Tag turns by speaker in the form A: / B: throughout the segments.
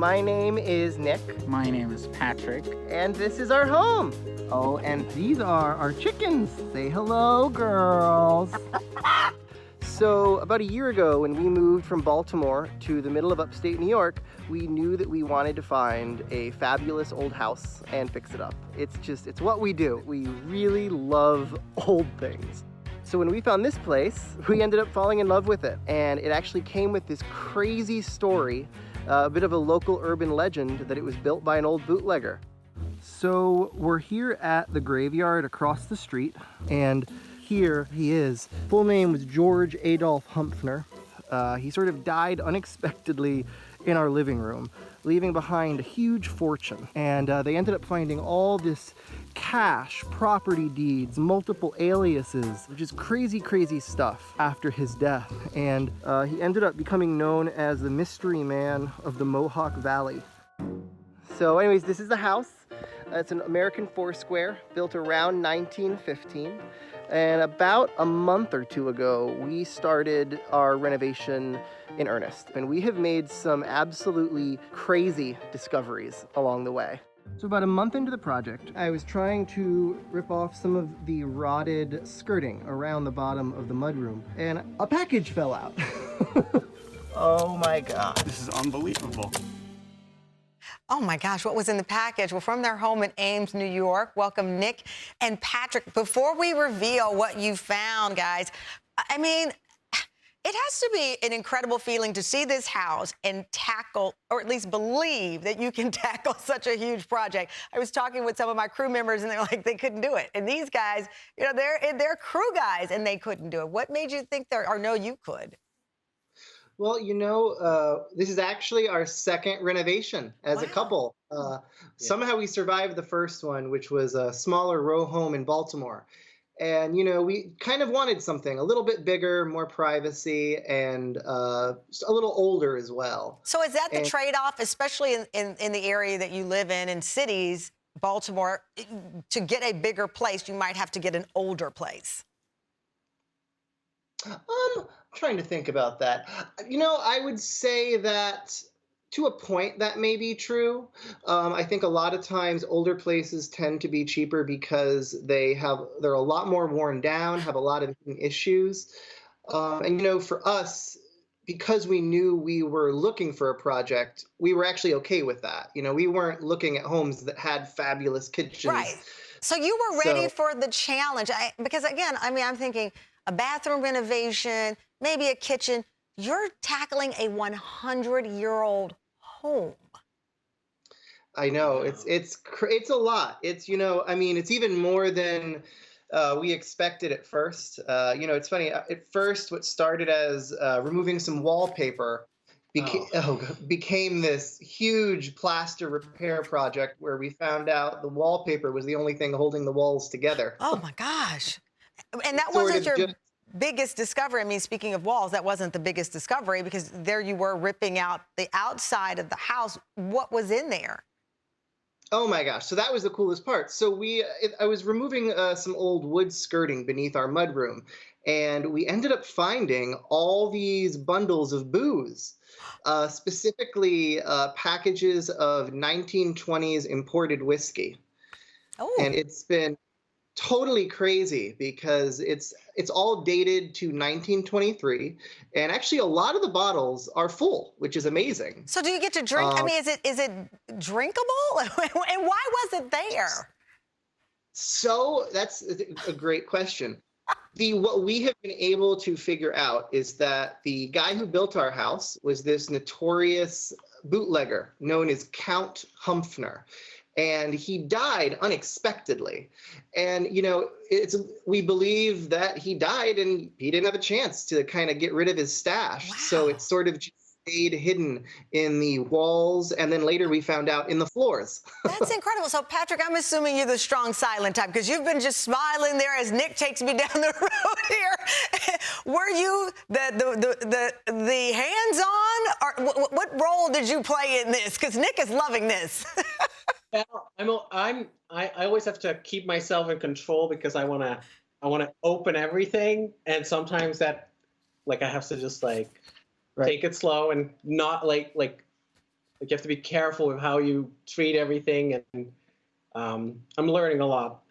A: My name is Nick.
B: My name is Patrick.
A: And this is our home. Oh, and these are our chickens. Say hello, girls. So about a year ago, when we moved from Baltimore to the middle of upstate New York, we knew that we wanted to find a fabulous old house and fix it up. It's what we do. We really love old things. So when we found this place, we ended up falling in love with it. And it actually came with this crazy story, a bit of a local urban legend that it was built by an old bootlegger. So we're here at the graveyard across the street, and here he is. Full name was George Adolph Humpfner. He sort of died unexpectedly in our living room, leaving behind a huge fortune. And they ended up finding all this cash, property deeds, multiple aliases, which is crazy, crazy stuff after his death. And he ended up becoming known as the mystery man of the Mohawk Valley. So anyways, this is the house. It's an American four-square, built around 1915. And about a month or two ago, we started our renovation in earnest. And we have made some absolutely crazy discoveries along the way. So about a month into the project, I was trying to rip off some of the rotted skirting around the bottom of the mudroom, and a package fell out. Oh my God.
C: This is unbelievable.
D: Oh my gosh, what was in the package? Well, from their home in Ames, New York, welcome Nick and Patrick. Before we reveal what you found, guys, I mean, it has to be an incredible feeling to see this house and tackle, or at least believe that you can tackle such a huge project. I was talking with some of my crew members, and they're like, they couldn't do it. And these guys, you know, they're crew guys, and they couldn't do it. What made you think or know you could?
A: Well, you know, this is actually our second renovation as a couple. Somehow we survived the first one, which was a smaller row home in Baltimore. And, you know, we kind of wanted something a little bit bigger, more privacy, and a little older as well.
D: So is that the trade-off, especially in the area that you live in cities, Baltimore, to get a bigger place, you might have to get an older place?
A: I'm trying to think about that. You know, I would say that to a point that may be true. I think a lot of times older places tend to be cheaper because they're a lot more worn down, have a lot of issues. And, you know, for us, because we knew we were looking for a project, we were actually okay with that. You know, we weren't looking at homes that had fabulous kitchens.
D: Right. So you were ready for the challenge. Because, again, I mean, I'm thinking a bathroom renovation, maybe a kitchen. You're tackling a 100-year-old home.
A: I know, it's a lot. It's, you know, I mean, it's even more than we expected at first. You know, it's funny. At first, what started as removing some wallpaper became this huge plaster repair project where we found out the wallpaper was the only thing holding the walls together.
D: Oh my gosh. And that wasn't your biggest discovery. I mean, speaking of walls, that wasn't the biggest discovery, because there you were ripping out the outside of the house. What was in there?
A: Oh my gosh. So that was the coolest part. So I was removing some old wood skirting beneath our mudroom, and we ended up finding all these bundles of booze, specifically packages of 1920s imported whiskey. Oh. And it's been totally crazy because it's all dated to 1923, and actually a lot of the bottles are full, which is amazing.
D: So do you get to drink? I mean, is it drinkable? And why was it there?
A: So that's a great question. What we have been able to figure out is that the guy who built our house was this notorious bootlegger known as Count Humpfner. And he died unexpectedly. And, you know, we believe that he died and he didn't have a chance to kind of get rid of his stash. Wow. So it sort of just stayed hidden in the walls, and then later we found out in the floors.
D: That's incredible. So, Patrick, I'm assuming you're the strong silent type, because you've been just smiling there as Nick takes me down the road here. Were you the hands-on, or what role did you play in this? Because Nick is loving this.
E: Well, I always have to keep myself in control because I want to open everything, and sometimes that, like, I have to just like take it slow and not like Like you have to be careful with how you treat everything, and I'm learning a lot.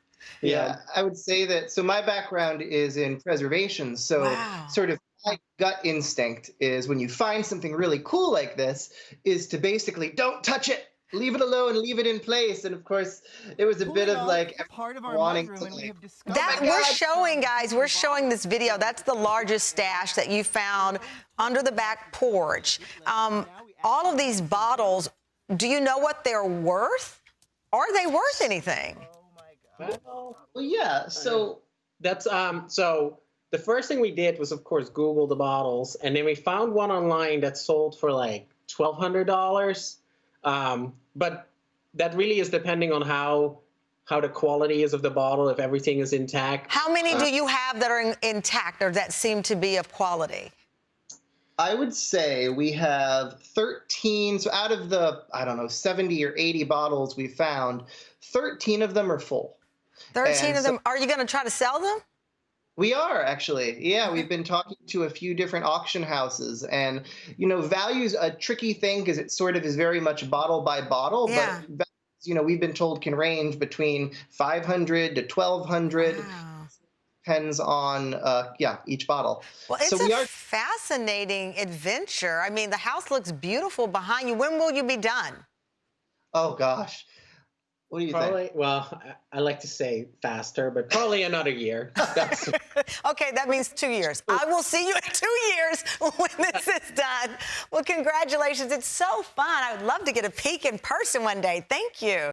A: Yeah, I would say that. So my background is in preservation. So
D: Wow.
A: sort of my gut instinct is when you find something really cool like this, is to basically don't touch it, leave it alone, leave it in place. And of course, it was a bit of like
B: part of our
A: wanting
B: mudroom,
A: to
B: and we
A: like,
B: have discovered
D: That we're showing, guys, we're showing this video. That's the largest stash that you found under the back porch. All of these bottles, do you know what they're worth? Are they worth anything?
E: Well,
A: yeah. So
E: that's so the first thing we did was, of course, Google the bottles, and then we found one online that sold for like $1,200. But that really is depending on how the quality is of the bottle, if everything is intact.
D: How many do you have that are intact or that seem to be of quality?
A: I would say we have 13. So out of the, I don't know, 70 or 80 bottles we found, 13 of them are full.
D: 13
A: And
D: of them. Are you going to try to sell them?
A: We are actually. Yeah, we've been talking to a few different auction houses, and value's a tricky thing because it sort of is very much bottle by bottle.
D: Yeah.
A: But values, we've been told can range between 500 to 1,200.
D: Wow.
A: Depends on each bottle.
D: Well, it's
A: so we
D: a
A: are.
D: fascinating adventure. I mean, the house looks beautiful behind you. When will you be done?
A: Oh gosh, what do you
E: Probably,
A: think?
E: well, I like to say faster, but probably another year. That's,
D: Okay, that means 2 years. I will see you in 2 years when this is done. Well, congratulations. It's so fun. I would love to get a peek in person one day. Thank you.